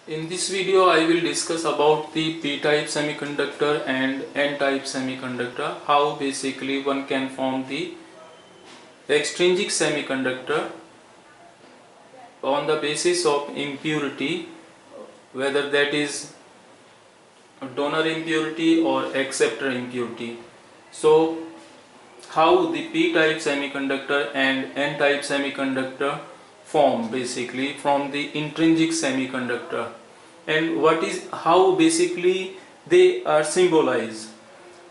In this video I will discuss about the p-type semiconductor and n-type semiconductor, how basically one can form the extrinsic semiconductor on the basis of impurity, whether that is donor impurity or acceptor impurity. So how the p-type semiconductor and n-type semiconductor form basically from the intrinsic semiconductor, and how basically they are symbolized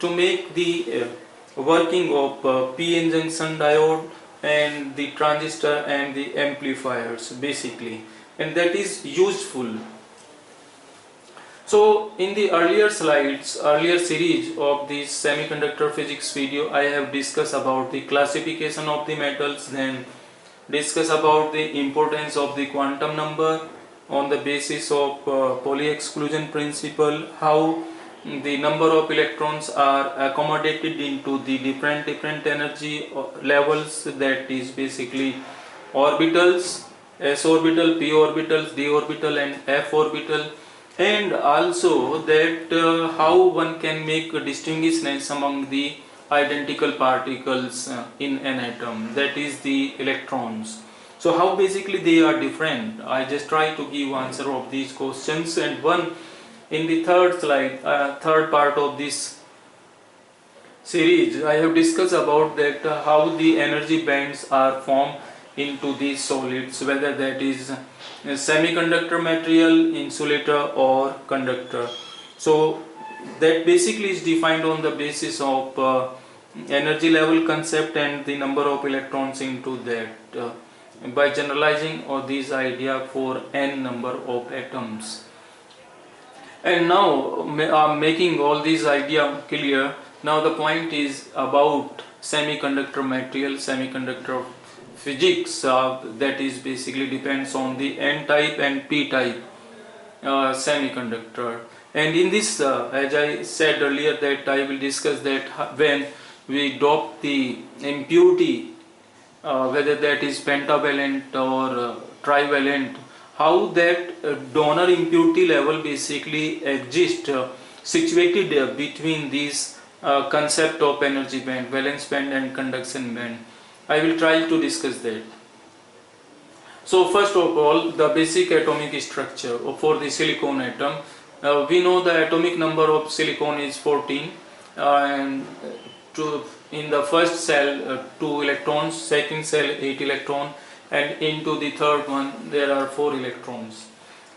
to make the working of p-n junction diode and the transistor and the amplifiers basically, and that is useful. So in the earlier series of this semiconductor physics video, I have discussed about the classification of the metals, then discuss about the importance of the quantum number on the basis of Pauli exclusion principle, how the number of electrons are accommodated into the different energy levels, that is basically orbitals, s orbital, p orbitals, d orbital and f orbital, and also that how one can make a distinguishness among the identical particles in an atom, that is the electrons. So how basically they are different, I just try to give answer of these questions. And one in the third part of this series, I have discussed about that how the energy bands are formed into these solids, whether that is semiconductor material, insulator or conductor. So that basically is defined on the basis of energy level concept and the number of electrons into that by generalizing this idea for n number of atoms. And now I'm making all these idea clear. Now the point is about semiconductor material, semiconductor physics, that is basically depends on the n-type and p-type semiconductor. And in this, as I said earlier, that I will discuss that when we adopt the impurity, whether that is pentavalent or trivalent, how that donor impurity level basically exists situated between these concept of energy band, valence band and conduction band. I will try to discuss that. So first of all, the basic atomic structure for the silicon atom. We know the atomic number of silicon is 14, and in the first cell 2 electrons, second cell 8 electron, and into the third one there are 4 electrons.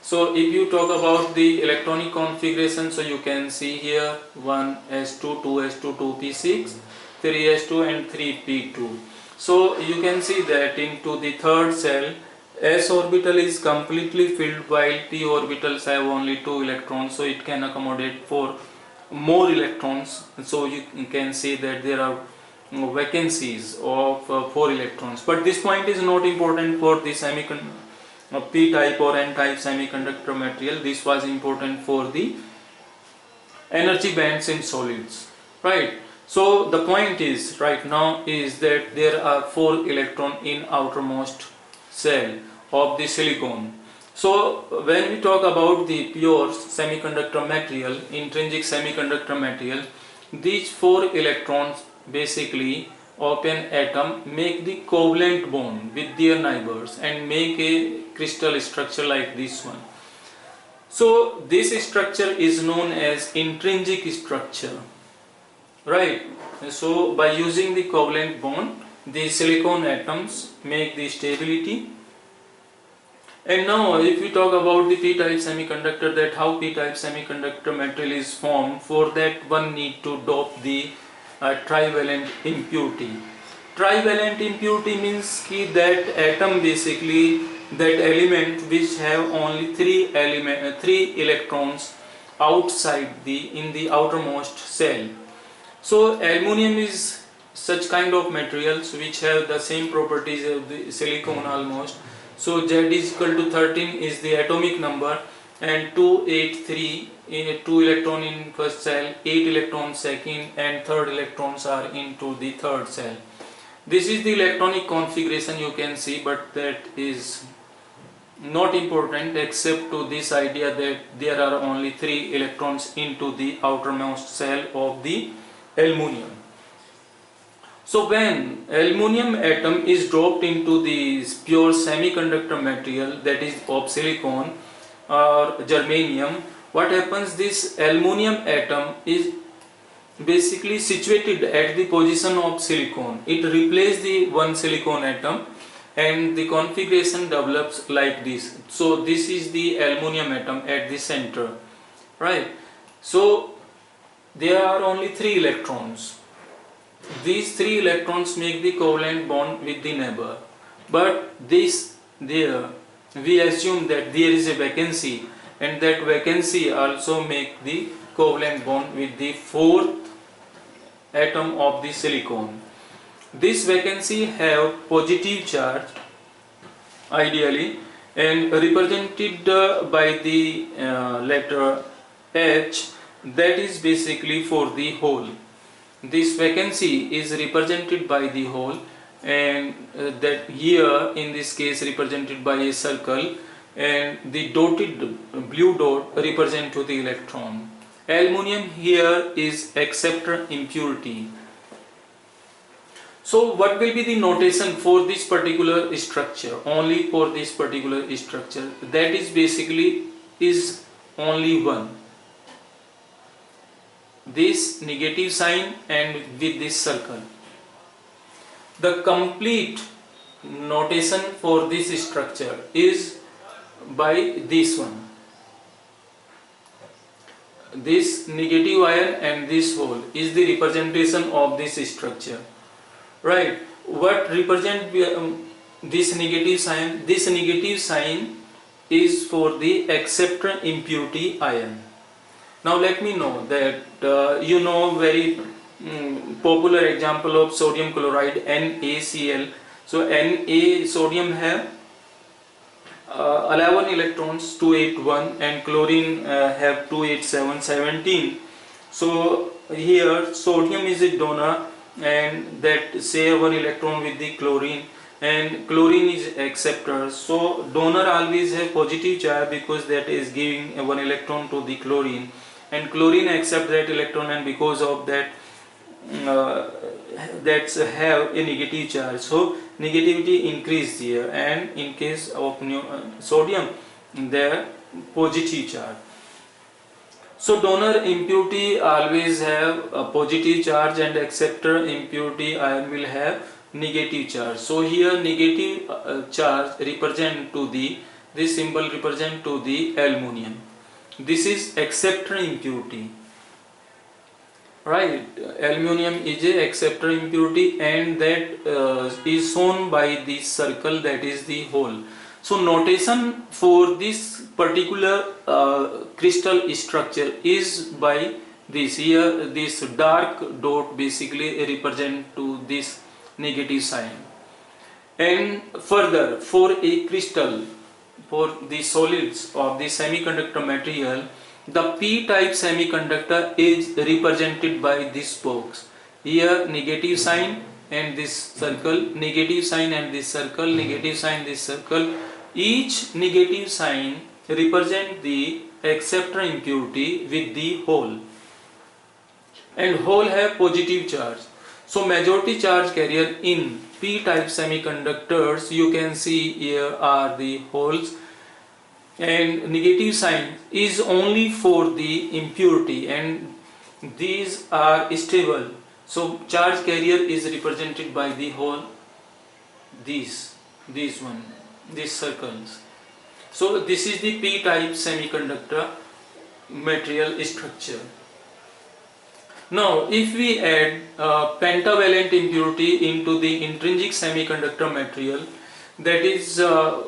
So if you talk about the electronic configuration, so you can see here 1s2, 2s2, 2p6, 3s2 and 3p2. So you can see that into the third cell s orbital is completely filled while p orbitals have only 2 electrons, so it can accommodate 4 more electrons. So you can see that there are vacancies of 4 electrons, but this point is not important for the p-type or n-type semiconductor material. This was important for the energy bands in solids, right? So the point is right now is that there are 4 electrons in outermost cell of the silicon. So when we talk about the pure semiconductor material, intrinsic semiconductor material, these 4 electrons basically of an atom make the covalent bond with their neighbors and make a crystal structure like this one. So this structure is known as intrinsic structure, right? So by using the covalent bond, the silicon atoms make the stability. And now if we talk about the p-type semiconductor, that how p-type semiconductor material is formed, for that one need to adopt the trivalent impurity. Trivalent impurity means that atom basically, that element which have only 3 electrons outside in the outermost cell. So aluminum is such kind of materials which have the same properties of the silicon almost. So Z is equal to 13 is the atomic number, and 2, 8, 3, 2 electron in first cell, 8 electrons second, and third electrons are into the third cell. This is the electronic configuration you can see, but that is not important except to this idea that there are only 3 electrons into the outermost shell of the aluminum. So when aluminum atom is dropped into the pure semiconductor material, that is of silicon or germanium, what happens, this aluminum atom is basically situated at the position of silicon. It replaces the one silicon atom and the configuration develops like this. So this is the aluminum atom at the center, right? So there are only 3 electrons. These 3 electrons make the covalent bond with the neighbor, but we assume that there is a vacancy, and that vacancy also make the covalent bond with the 4th atom of the silicon. This vacancy have positive charge ideally, and represented by the letter H, that is basically for the hole. This vacancy is represented by the hole, and that here in this case represented by a circle, and the dotted blue dot represent to the electron. Aluminum here is acceptor impurity. So what will be the notation for this particular structure, only for this particular structure? That is basically is only one. This negative sign and with this circle. The complete notation for this structure is by this one. This negative ion and this hole is the representation of this structure, right? What represent this negative sign? This negative sign is for the acceptor impurity ion. Now let me know that you know very popular example of sodium chloride, NaCl. So Na, sodium have 11 electrons, 281, and chlorine have 287, 17. So here sodium is a donor, and that share 1 electron with the chlorine, and chlorine is acceptor. So donor always have positive charge because that is giving 1 electron to the chlorine, and chlorine accept that electron, and because of that that's have a negative charge. So negativity increase here, and in case of sodium there positive charge. So donor impurity always have a positive charge, and acceptor impurity ion will have negative charge. So here negative charge represent to the, this symbol represent to the aluminum. This is acceptor impurity, right? Aluminum is a acceptor impurity, and that is shown by this circle, that is the hole. So notation for this particular crystal structure is by this. Here this dark dot basically represent to this negative sign. And further, for a crystal, for the solids of the semiconductor material, the p-type semiconductor is represented by this box. Here negative sign and this circle, negative sign and this circle, negative sign, this circle. Each negative sign represent the acceptor impurity with the hole, and hole have positive charge. So majority charge carrier in p-type semiconductors, you can see here are the holes, and negative sign is only for the impurity, and these are stable. So charge carrier is represented by the hole, these circles. So this is the p-type semiconductor material structure. Now if we add pentavalent impurity into the intrinsic semiconductor material, that is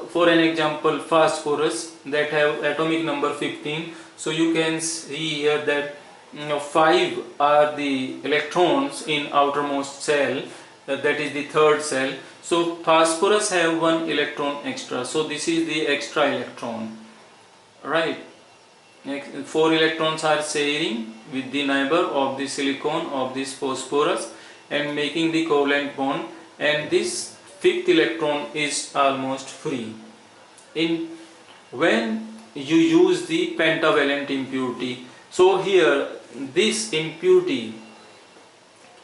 for an example phosphorus, that have atomic number 15. So you can see here that 5 are the electrons in outermost shell, that is the third cell. So phosphorus have 1 electron extra, so this is the extra electron, right? 4 electrons are sharing with the neighbor of the silicon of this phosphorus and making the covalent bond, and this 5th electron is almost free. In when you use the pentavalent impurity. So here this impurity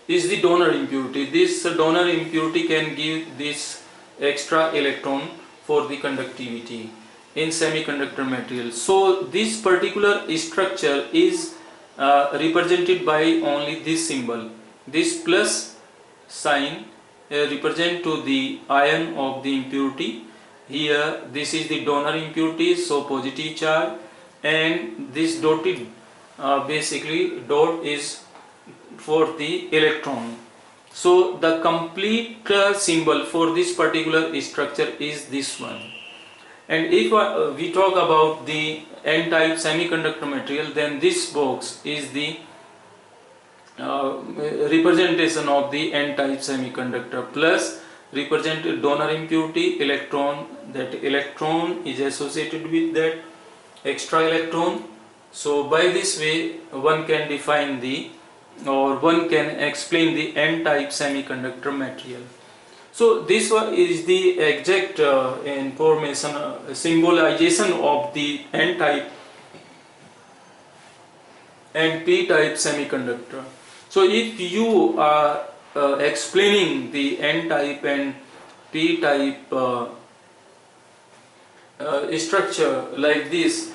is the donor impurity. This donor impurity can give this extra electron for the conductivity in semiconductor material. So this particular structure is represented by only this symbol. This plus sign represent to the ion of the impurity. Here this is the donor impurity, so positive charge, and this dotted basically dot is for the electron. So the complete symbol for this particular structure is this one. And if we talk about the n-type semiconductor material, then this box is the representation of the n-type semiconductor. Plus represent donor impurity electron, that electron is associated with that extra electron. So by this way one can define the, or one can explain the n-type semiconductor material. So this one is the exact information, symbolization of the n-type and p-type semiconductor. So if you are explaining the n-type and p-type structure like this,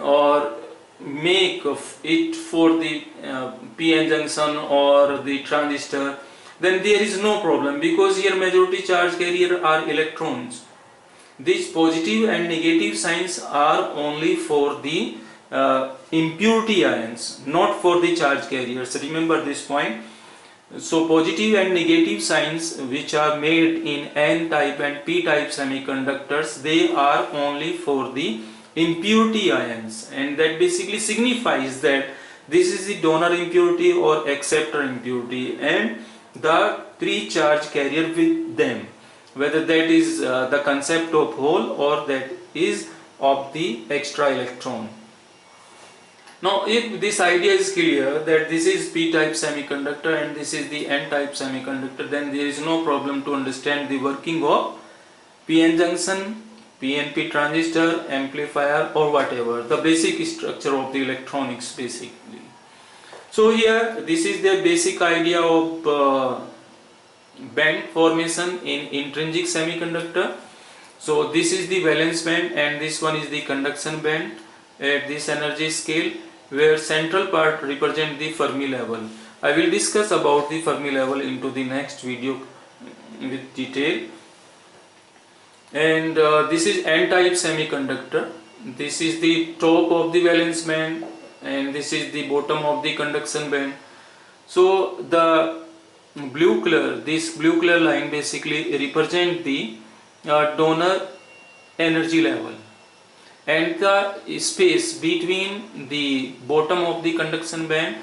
or make of it for the p-n junction or the transistor, then there is no problem, because here majority charge carrier are electrons. These positive and negative signs are only for the impurity ions, not for the charge carriers. Remember this point. So positive and negative signs which are made in n-type and p-type semiconductors, they are only for the impurity ions, and that basically signifies that this is the donor impurity or acceptor impurity and the pre-charge carrier with them, whether that is the concept of hole or that is of the extra electron. Now if this idea is clear that this is p-type semiconductor and this is the n-type semiconductor, then there is no problem to understand the working of p-n junction, PNP transistor, amplifier, or whatever, the basic structure of the electronics basically. So here this is the basic idea of band formation in intrinsic semiconductor. So this is the valence band and this one is the conduction band at this energy scale, where central part represent the Fermi level. I will discuss about the Fermi level into the next video with detail. And this is n-type semiconductor. This is the top of the valence band and this is the bottom of the conduction band. So the blue color, this blue color line basically represent the donor energy level, and the space between the bottom of the conduction band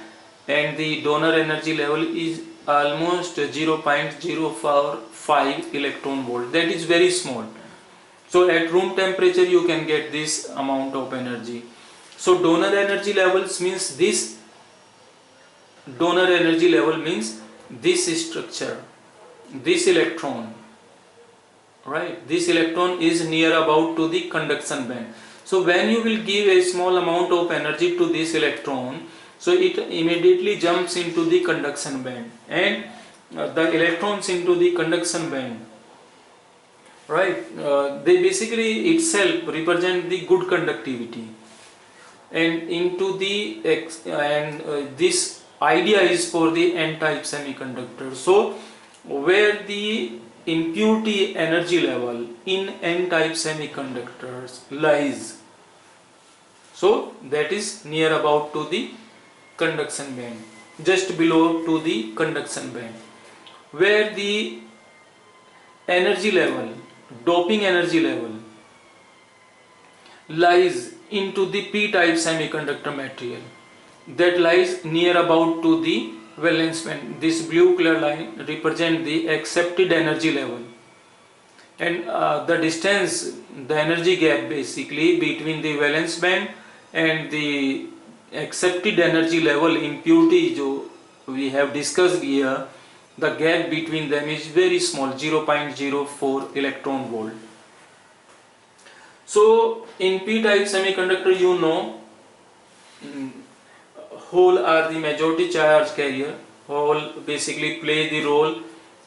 and the donor energy level is almost 0.045 electron volt. That is very small. So at room temperature you can get this amount of energy. So donor energy levels means this, donor energy level means this structure, this electron, right? This electron is near about to the conduction band. So when you will give a small amount of energy to this electron, so it immediately jumps into the conduction band, and the electrons into the conduction band, right? They basically itself represent the good conductivity, and into the this idea is for the n-type semiconductor. So where the impurity energy level in n-type semiconductors lies, so that is near about to the conduction band, just below to the conduction band. Where the energy level, doping energy level, lies into the p-type semiconductor material, that lies near about to the valence band. This blue color line represent the accepted energy level, and the distance, the energy gap basically between the valence band and the accepted energy level impurity जो we have discussed here, the gap between them is very small, 0.04 electron volt. So in p-type semiconductor, you know, mm, hole are the majority charge carrier. Hole basically play the role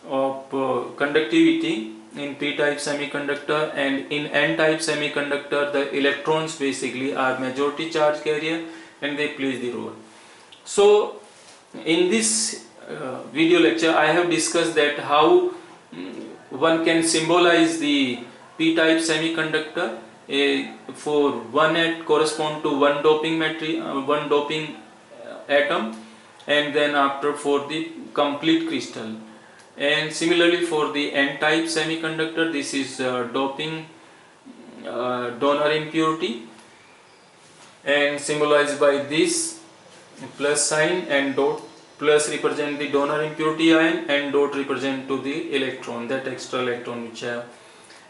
of conductivity in p-type semiconductor, and in n-type semiconductor the electrons basically are majority charge carrier and they play the role. So in this video lecture I have discussed that how one can symbolize the p-type semiconductor. For one at correspond to one doping one doping atom, and then after for the complete crystal. And similarly for the n-type semiconductor, this is doping donor impurity, and symbolized by this plus sign, and dot plus represent the donor impurity ion and dot represent to the electron, that extra electron which have.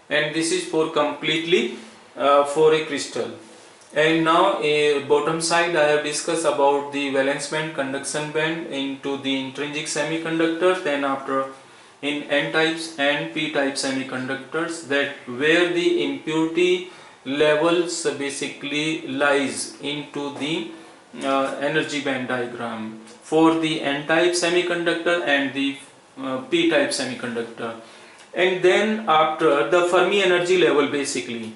And this is for completely for a crystal. And now bottom side I have discussed about the valence band, conduction band into the intrinsic semiconductors. Then after in n types and p type semiconductors, that where the impurity levels basically lies into the energy band diagram for the n type semiconductor and the p type semiconductor. And then after the Fermi energy level, basically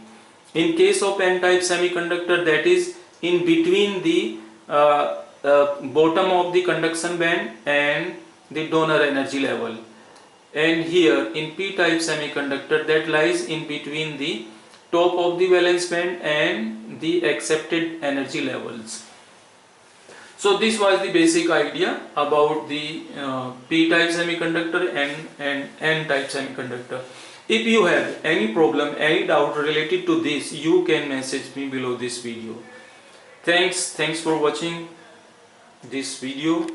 in case of n-type semiconductor, that is in between the bottom of the conduction band and the donor energy level, and here in p-type semiconductor that lies in between the top of the valence band and the accepted energy levels. So this was the basic idea about the p-type semiconductor and n-type semiconductor. If you have any problem, any doubt related to this, you can message me below this video. Thanks for watching this video.